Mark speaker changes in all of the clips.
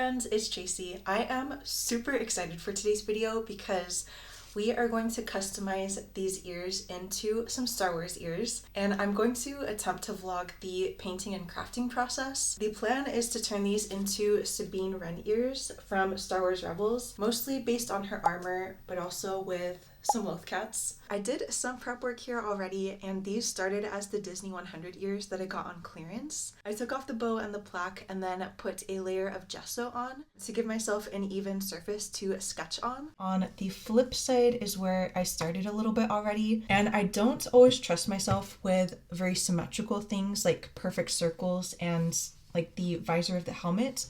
Speaker 1: friends, it's Tracy. I am super excited for today's video because we are going to customize these ears into some Star Wars ears, and I'm going to attempt to vlog the painting and crafting process. The plan is to turn these into Sabine Wren ears from Star Wars Rebels, mostly based on her armor, but also with some loth cats. I did some prep work here already, and these started as the Disney 100 ears that I got on clearance. I took off the bow and the plaque and then put a layer of gesso on to give myself an even surface to sketch on. On the flip side is where I started a little bit already, and I don't always trust myself with very symmetrical things like perfect circles and like the visor of the helmet.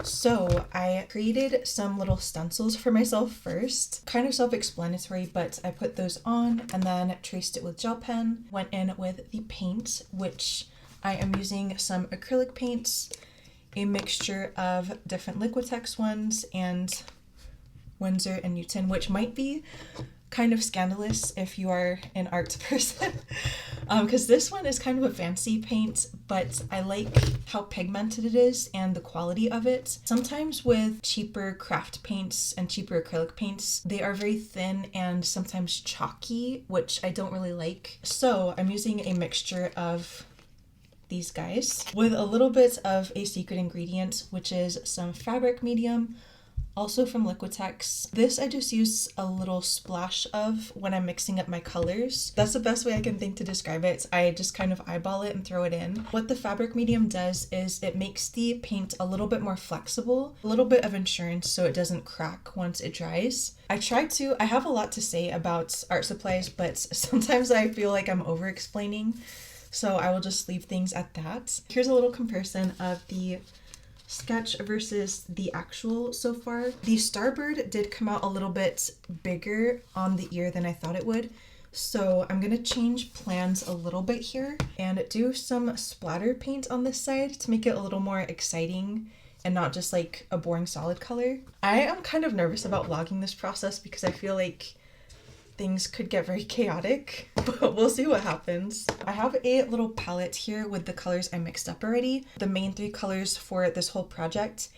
Speaker 1: So I created some little stencils for myself first, kind of self-explanatory, but I put those on and then traced it with gel pen, went in with the paint, which I am using some acrylic paints, a mixture of different Liquitex ones and Winsor and Newton, which might be kind of scandalous if you are an art person, because this one is kind of a fancy paint, but I like how pigmented it is and the quality of it. Sometimes with cheaper craft paints and cheaper acrylic paints, they are very thin and sometimes chalky, which I don't really like. So I'm using a mixture of these guys with a little bit of a secret ingredient, which is some fabric medium, also from Liquitex. This I just use a little splash of when I'm mixing up my colors. That's the best way I can think to describe it. I just kind of eyeball it and throw it in. What the fabric medium does is it makes the paint a little bit more flexible, a little bit of insurance so it doesn't crack once it dries. I have a lot to say about art supplies, but sometimes I feel like I'm over explaining, so I will just leave things at that. Here's a little comparison of the sketch versus the actual so far. The Starbird did come out a little bit bigger on the ear than I thought it would, so I'm gonna change plans a little bit here and do some splatter paint on this side to make it a little more exciting and not just like a boring solid color. I am kind of nervous about vlogging this process because I feel like things could get very chaotic, but we'll see what happens. I have a little palette here with the colors I mixed up already, the main 3 colors for this whole project.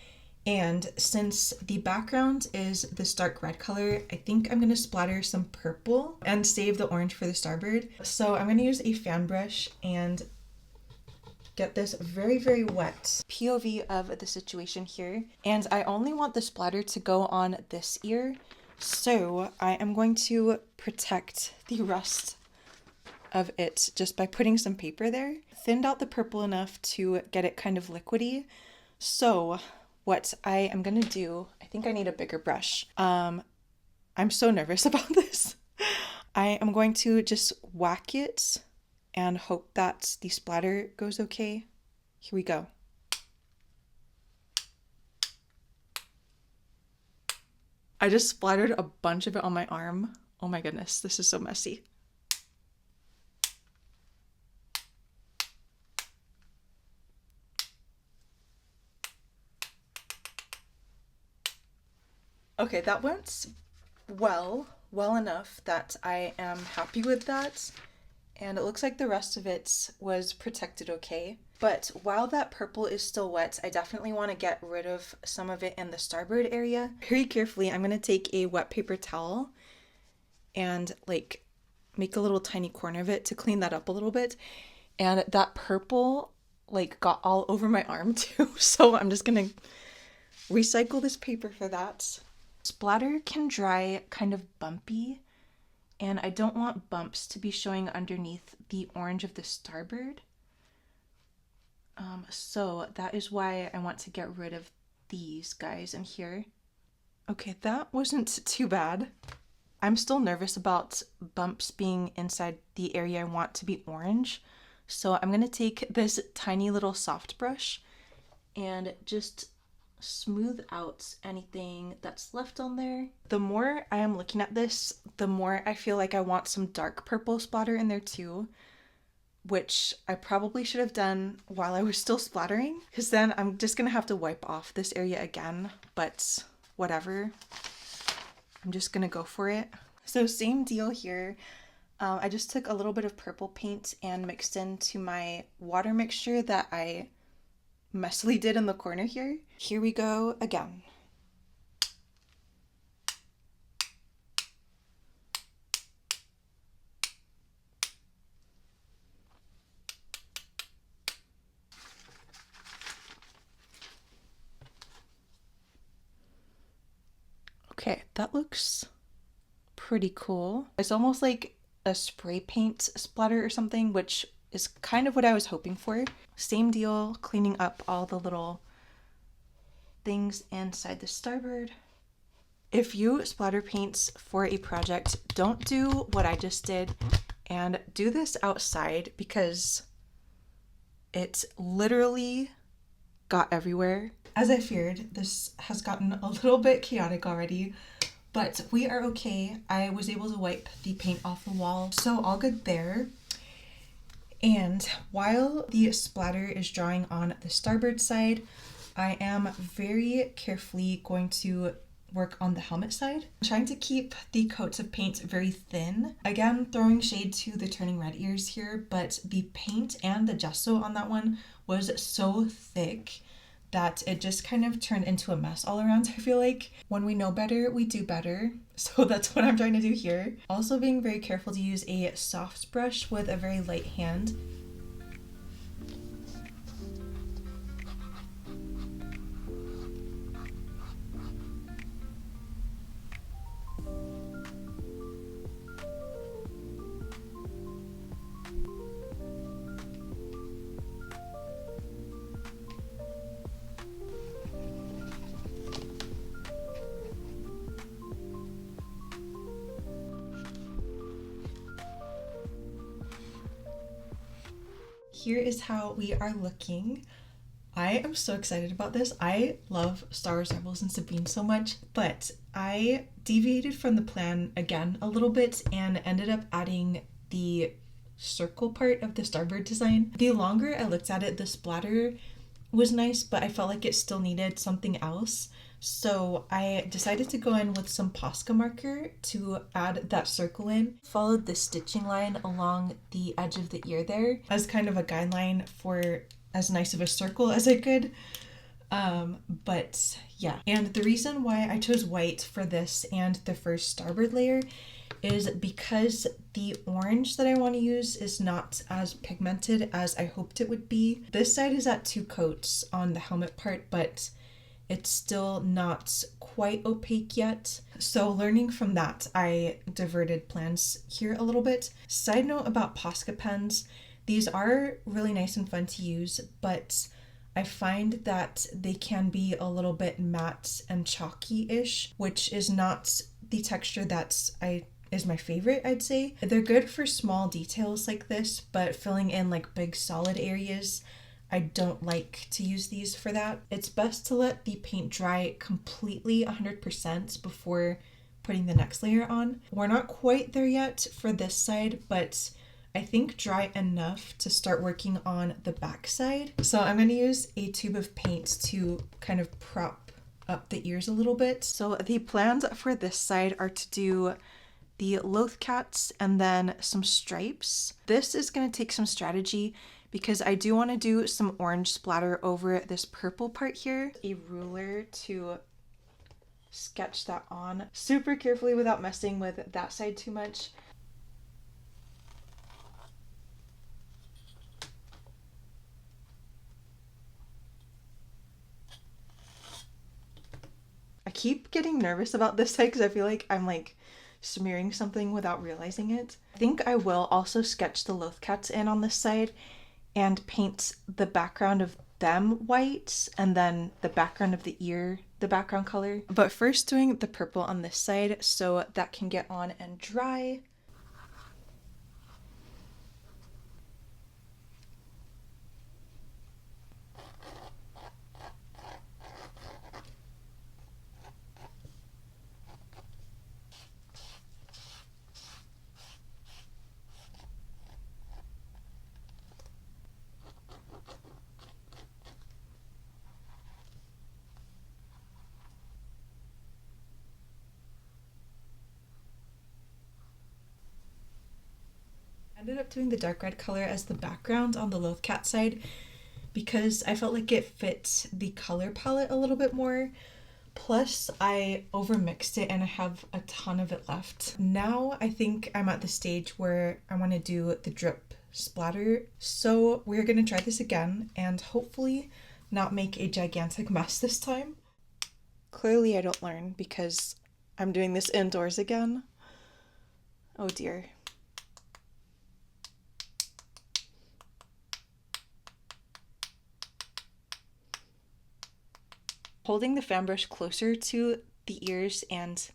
Speaker 1: And since the background is this dark red color, I think I'm gonna splatter some purple and save the orange for the Starbird. So I'm gonna use a fan brush and get this very, very wet POV of the situation here. And I only want the splatter to go on this ear, so I am going to protect the rest of it just by putting some paper there. Thinned out the purple enough to get it kind of liquidy. So what I am gonna do, I think I need a bigger brush. I'm so nervous about this. I am going to just whack it and hope that the splatter goes okay. Here we go. I just splattered a bunch of it on my arm. Oh my goodness, this is so messy. Okay, that went well enough that I am happy with that. And it looks like the rest of it was protected okay. But while that purple is still wet, I definitely want to get rid of some of it in the Starbird area. Very carefully, I'm going to take a wet paper towel and like make a little tiny corner of it to clean that up a little bit. And that purple like got all over my arm too. So I'm just going to recycle this paper for that. Splatter can dry kind of bumpy, and I don't want bumps to be showing underneath the orange of the Starbird. So that is why I want to get rid of these guys in here. Okay, that wasn't too bad. I'm still nervous about bumps being inside the area I want to be orange. So I'm gonna take this tiny little soft brush and just smooth out anything that's left on there. The more I am looking at this, the more I feel like I want some dark purple splatter in there too, which I probably should have done while I was still splattering, because then I'm just gonna have to wipe off this area again, but whatever. I'm just gonna go for it. So same deal here. I just took a little bit of purple paint and mixed into my water mixture that I messily did in the corner here. Here we go again. Okay, that looks pretty cool. It's almost like a spray paint splatter or something, which is kind of what I was hoping for. Same deal, cleaning up all the little things inside the starboard. If you splatter paints for a project, don't do what I just did and do this outside, because it literally got everywhere. As I feared, this has gotten a little bit chaotic already, but we are okay. I was able to wipe the paint off the wall, so all good there. And while the splatter is drying on the starboard side, I am very carefully going to work on the helmet side. I'm trying to keep the coats of paint very thin. Again, throwing shade to the turning red ears here, but the paint and the gesso on that one was so thick that it just kind of turned into a mess all around. I feel like when we know better, we do better. So that's what I'm trying to do here. Also being very careful to use a soft brush with a very light hand. Here is how we are looking. I am so excited about this. I love Star Wars Rebels and Sabine so much, but I deviated from the plan again a little bit and ended up adding the circle part of the starboard design. The longer I looked at it, the splatter was nice, but I felt like it still needed something else. So I decided to go in with some posca marker to add that circle in. Followed the stitching line along the edge of the ear there as kind of a guideline for as nice of a circle as I could. But yeah, and the reason why I chose white for this and the first starboard layer is because the orange that I want to use is not as pigmented as I hoped it would be. This side is at 2 coats on the helmet part, but it's still not quite opaque yet. So learning from that, I diverted plans here a little bit. Side note about Posca pens, these are really nice and fun to use, but I find that they can be a little bit matte and chalky-ish, which is not the texture that is my favorite, I'd say. They're good for small details like this, but filling in like big solid areas, I don't like to use these for that. It's best to let the paint dry completely 100% before putting the next layer on. We're not quite there yet for this side, but I think dry enough to start working on the back side. So I'm going to use a tube of paint to kind of prop up the ears a little bit. So the plans for this side are to do the loth cats and then some stripes. This is going to take some strategy because I do want to do some orange splatter over this purple part here. A ruler to sketch that on super carefully without messing with that side too much. I keep getting nervous about this side because I feel like I'm like smearing something without realizing it. I think I will also sketch the loth cats in on this side and paint the background of them white and then the background of the ear, the background color. But first doing the purple on this side so that can get on and dry. Ended up doing the dark red color as the background on the loth cat side because I felt like it fit the color palette a little bit more. Plus, I overmixed it and I have a ton of it left. Now I think I'm at the stage where I want to do the drip splatter. So we're going to try this again and hopefully not make a gigantic mess this time. Clearly I don't learn because I'm doing this indoors again. Oh dear. Holding the fan brush closer to the ears and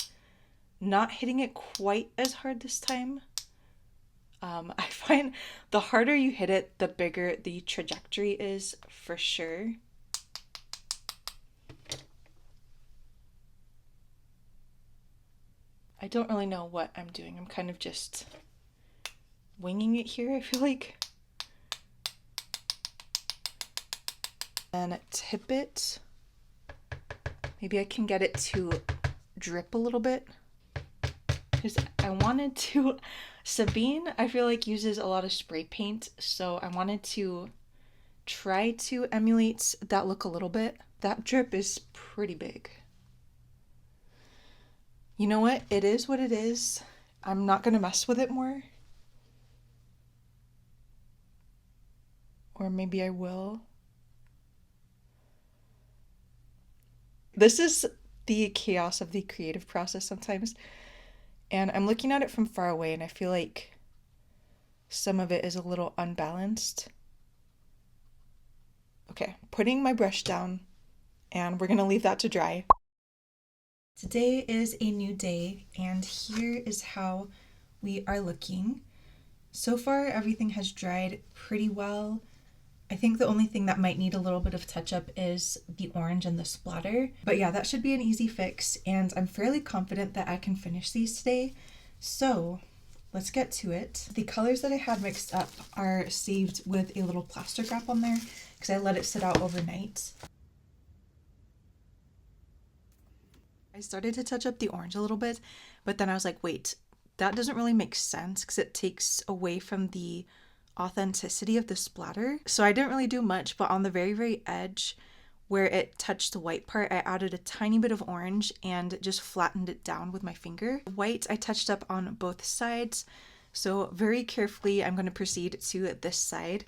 Speaker 1: not hitting it quite as hard this time. I find the harder you hit it, the bigger the trajectory is for sure. I don't really know what I'm doing. I'm kind of just winging it here, I feel like. And tip it. Maybe I can get it to drip a little bit. Because I wanted to... Sabine, I feel like, uses a lot of spray paint, so I wanted to try to emulate that look a little bit. That drip is pretty big. You know what? It is what it is. I'm not gonna mess with it more. Or maybe I will. This is the chaos of the creative process sometimes. And I'm looking at it from far away and I feel like some of it is a little unbalanced. Okay, putting my brush down and we're gonna leave that to dry. Today is a new day and here is how we are looking. So far everything has dried pretty well. I think the only thing that might need a little bit of touch up is the orange and the splatter. But yeah, that should be an easy fix and I'm fairly confident that I can finish these today. So let's get to it. The colors that I had mixed up are saved with a little plastic wrap on there because I let it sit out overnight. I started to touch up the orange a little bit, but then I was like, wait, that doesn't really make sense because it takes away from the authenticity of the splatter. So I didn't really do much, but on the very edge where it touched the white part, I added a tiny bit of orange and just flattened it down with my finger. White I touched up on both sides. So very carefully I'm going to proceed to this side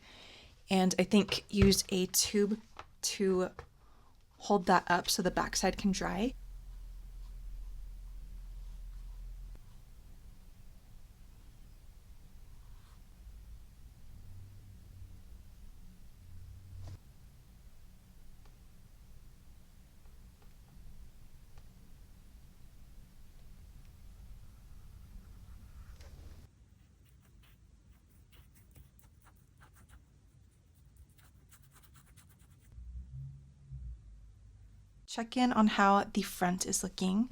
Speaker 1: and I think use a tube to hold that up so the back side can dry. Check in on how the front is looking.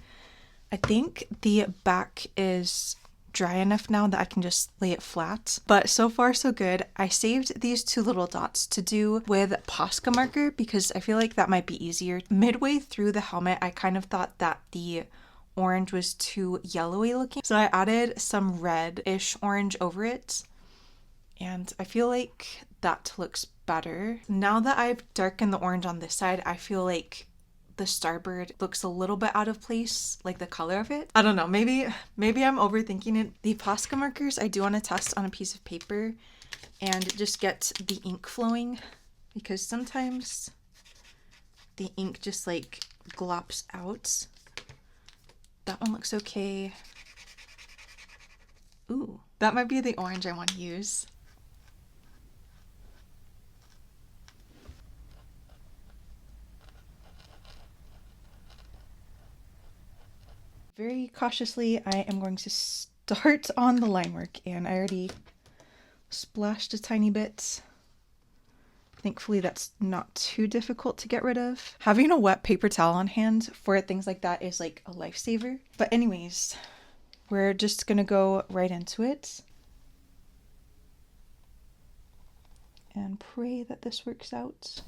Speaker 1: I think the back is dry enough now that I can just lay it flat, but so far so good. I saved these two little dots to do with posca marker because I feel like that might be easier. Midway through the helmet, I kind of thought that the orange was too yellowy looking, so I added some red-ish orange over it, and I feel like that looks better. Now that I've darkened the orange on this side, I feel like the starboard looks a little bit out of place, like the color of it. I don't know, maybe I'm overthinking it. The posca markers I do want to test on a piece of paper and just get the ink flowing because sometimes the ink just like glops out. That one looks okay. Ooh, that might be the orange I want to use. Very cautiously, I am going to start on the line work, and I already splashed a tiny bit. Thankfully, that's not too difficult to get rid of. Having a wet paper towel on hand for things like that is like a lifesaver. But anyways, we're just gonna go right into it and pray that this works out.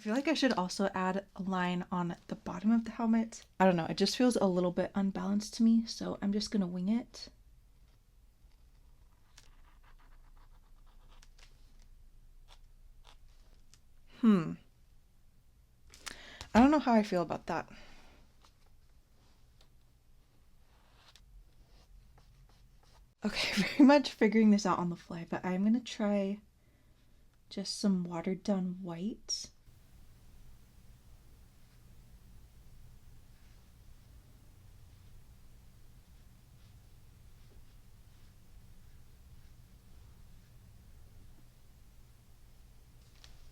Speaker 1: I feel like I should also add a line on the bottom of the helmet. I don't know, it just feels a little bit unbalanced to me, so I'm just gonna wing it. I don't know how I feel about that. Okay, very much figuring this out on the fly, but I'm gonna try just some watered down white.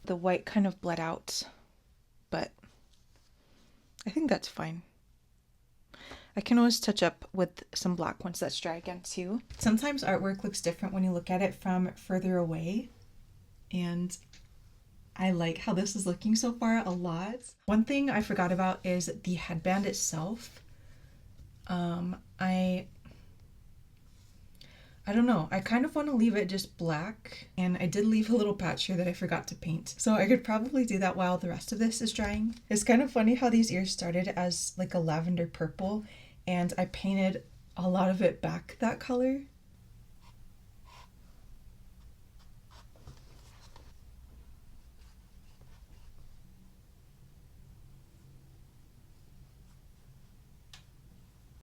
Speaker 1: The white kind of bled out, but I think that's fine. I can always touch up with some black once that's dry again too. Sometimes artwork looks different when you look at it from further away, and I like how this is looking so far a lot. One thing I forgot about is the headband itself. I don't know, I kind of want to leave it just black, and I did leave a little patch here that I forgot to paint. So I could probably do that while the rest of this is drying. It's kind of funny how these ears started as like a lavender purple, and I painted a lot of it back that color.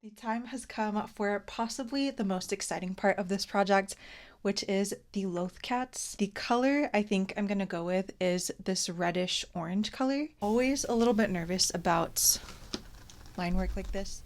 Speaker 1: The time has come for possibly the most exciting part of this project, which is the loth cats. The color I think I'm gonna go with is this reddish orange color. Always a little bit nervous about line work like this.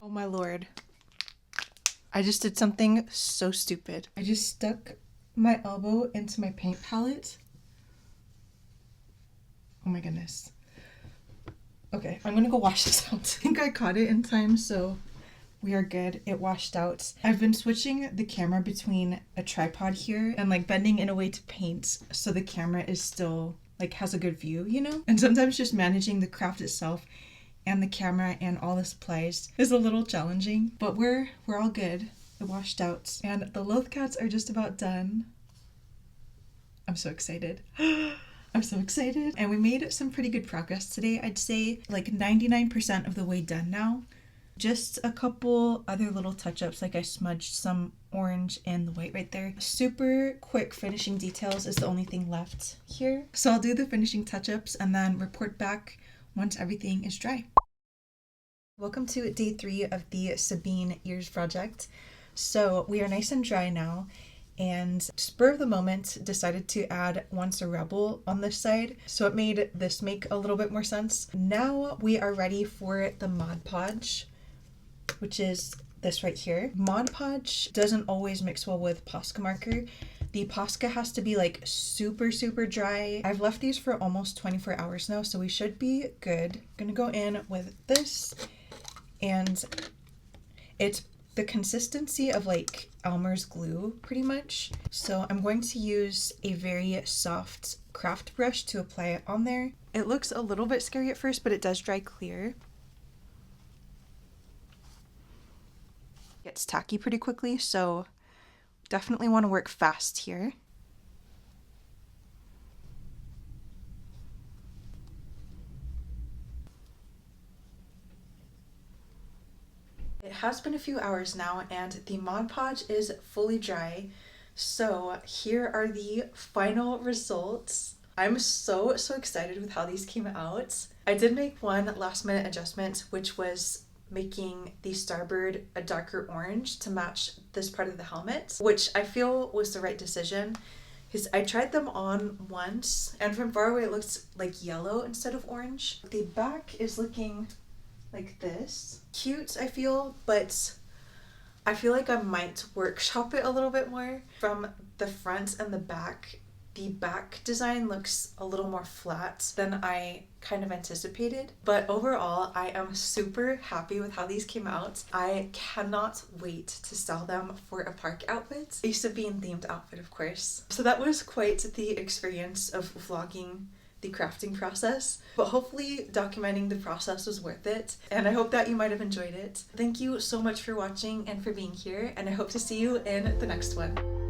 Speaker 1: Oh my lord. I just did something so stupid. I just stuck my elbow into my paint palette. Oh my goodness. Okay, I'm gonna go wash this out. I think I caught it in time, so we are good. It washed out. I've been switching the camera between a tripod here and like bending in a way to paint so the camera is still like has a good view, you know? And sometimes just managing the craft itself and the camera and all the supplies is a little challenging, but we're all good. It washed out, and the loth cats are just about done. I'm so excited. I'm so excited. And we made some pretty good progress today. I'd say like 99% of the way done now. Just a couple other little touch-ups, like I smudged some orange and the white right there. Super quick finishing details is the only thing left here. So I'll do the finishing touch-ups and then report back once everything is dry. Welcome to day 3 of the Sabine ears project. So we are nice and dry now, and spur of the moment decided to add Once a Rebel on this side, so it made this make a little bit more sense. Now we are ready for the Mod Podge, which is this right here. Mod Podge doesn't always mix well with Posca marker. The Posca has to be like super dry. I've left these for almost 24 hours now, so we should be good. I'm gonna go in with this, and it's the consistency of like Elmer's glue pretty much. So I'm going to use a very soft craft brush to apply it on there. It looks a little bit scary at first, but it does dry clear. Gets tacky pretty quickly, so definitely want to work fast here. It has been a few hours now, and the Mod Podge is fully dry. So here are the final results. I'm so excited with how these came out. I did make one last minute adjustment, which was making the starboard a darker orange to match this part of the helmet, which I feel was the right decision, because I tried them on once and from far away it looks like yellow instead of orange. The back is looking like this. Cute, I feel, but I feel like I might workshop it a little bit more. From the front and the back, the back design looks a little more flat than I kind of anticipated. But overall, I am super happy with how these came out. I cannot wait to style them for a park outfit. A Sabine themed outfit, of course. So that was quite the experience of vlogging the crafting process, but hopefully documenting the process was worth it, and I hope that you might have enjoyed it. Thank you so much for watching and for being here, and I hope to see you in the next one.